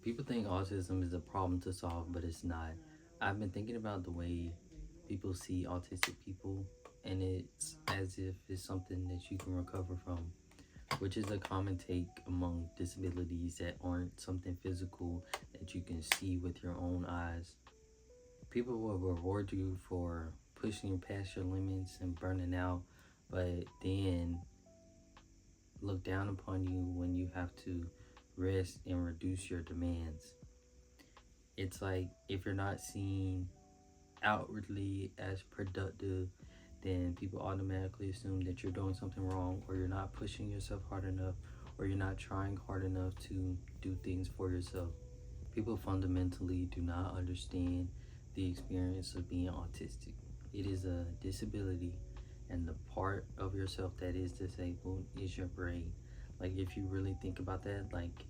People think autism is a problem to solve, but it's not. I've been thinking about the way people see autistic people, and it's as if it's something that you can recover from, which is a common take among disabilities that aren't something physical that you can see with your own eyes. People will reward you for pushing past your limits and burning out, but then look down upon you when you have to rest and reduce your demands. It's like if you're not seen outwardly as productive, then people automatically assume that you're doing something wrong, or you're not pushing yourself hard enough, or you're not trying hard enough to do things for yourself. People fundamentally do not understand the experience of being autistic. It is a disability, and the part of yourself that is disabled is your brain. Like, if you really think about that, like,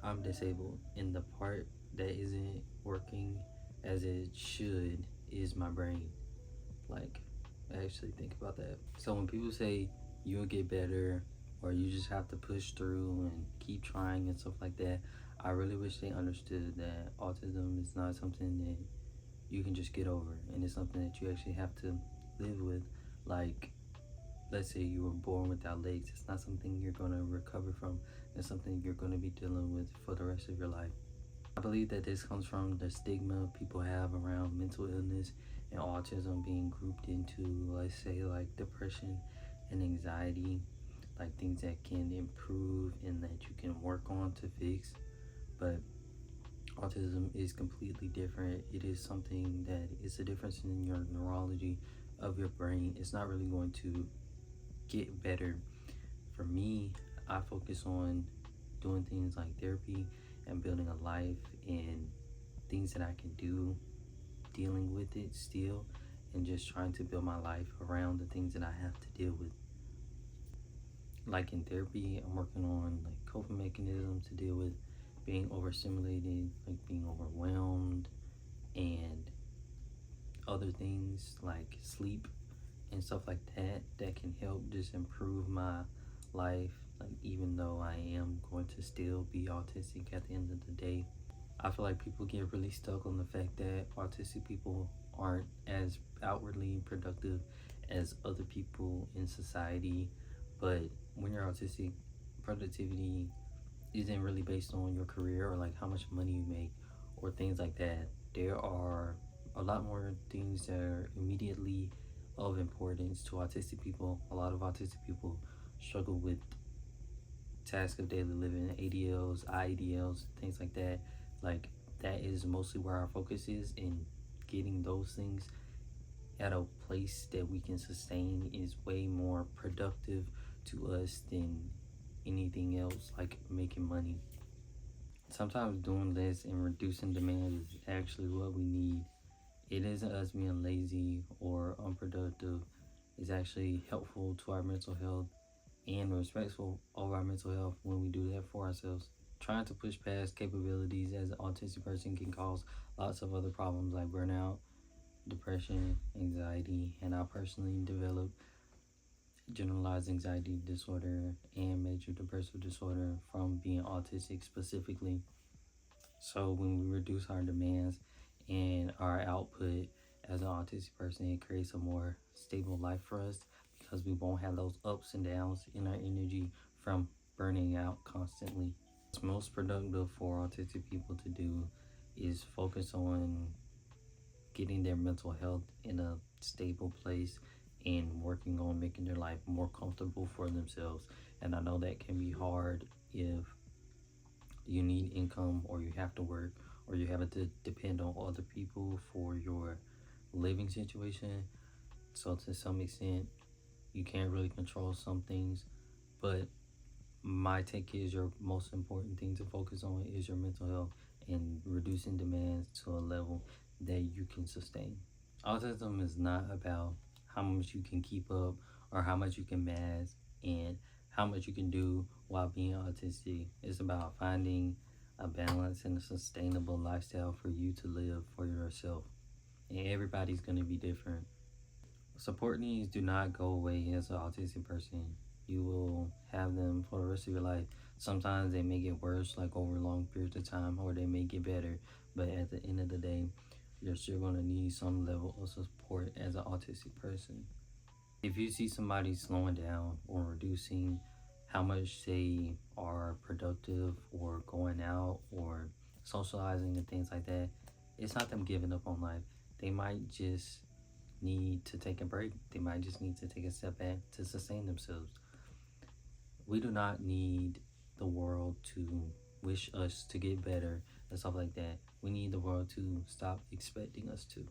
I'm disabled, and the part that isn't working as it should is my brain. Like, actually think about that. So when people say you'll get better, or you just have to push through and keep trying and stuff like that, I really wish they understood that autism is not something that you can just get over, and it's something that you actually have to live with. Like, let's say you were born without legs, it's not something you're going to recover from. It's something you're going to be dealing with for the rest of your life. I believe that this comes from the stigma people have around mental illness and autism being grouped into, let's say, like depression and anxiety, like things that can improve and that you can work on to fix. But autism is completely different. It is something that is a difference in your neurology of your brain. It's not really going to get better. For me, I focus on doing things like therapy and building a life and things that I can do, dealing with it still, and just trying to build my life around the things that I have to deal with. Like in therapy, I'm working on like coping mechanisms to deal with being overstimulated, like being overwhelmed, and other things like sleep and stuff like that that can help just improve my life. Like, even though I am going to still be autistic at the end of the day, I feel like people get really stuck on the fact that autistic people aren't as outwardly productive as other people in society. But when you're autistic, productivity isn't really based on your career or like how much money you make or things like that. There are a lot more things that are immediately of importance to autistic people. A lot of autistic people struggle with tasks of daily living, ADLs, IEDLs, things like that. Like, that is mostly where our focus is, in getting those things at a place that we can sustain is way more productive to us than anything else, like making money. Sometimes doing less and reducing demands is actually what we need. It isn't us being lazy or unproductive. It's actually helpful to our mental health and respectful of our mental health when we do that for ourselves. Trying to push past capabilities as an autistic person can cause lots of other problems like burnout, depression, anxiety, and I personally developed generalized anxiety disorder and major depressive disorder from being autistic specifically. So when we reduce our demands and our output as an autistic person, it creates a more stable life for us because we won't have those ups and downs in our energy from burning out constantly. What's most productive for autistic people to do is focus on getting their mental health in a stable place and working on making their life more comfortable for themselves. And I know that can be hard if you need income, or you have to work, or you have to depend on other people for your living situation. So to some extent, you can't really control some things. But my take is your most important thing to focus on is your mental health and reducing demands to a level that you can sustain. Autism is not about how much you can keep up or how much you can mask and how much you can do while being autistic. It's about finding a balance and a sustainable lifestyle for you to live for yourself. And everybody's going to be different. Support needs do not go away as an autistic person. You will have them for the rest of your life. Sometimes they may get worse, like over long periods of time, or they may get better. But at the end of the day, you're still going to need some level of support as an autistic person. If you see somebody slowing down or reducing how much they are productive or going out or socializing and things like that, it's not them giving up on life. They might just need to take a break. They might just need to take a step back to sustain themselves. We do not need the world to wish us to get better and stuff like that. We need the world to stop expecting us to.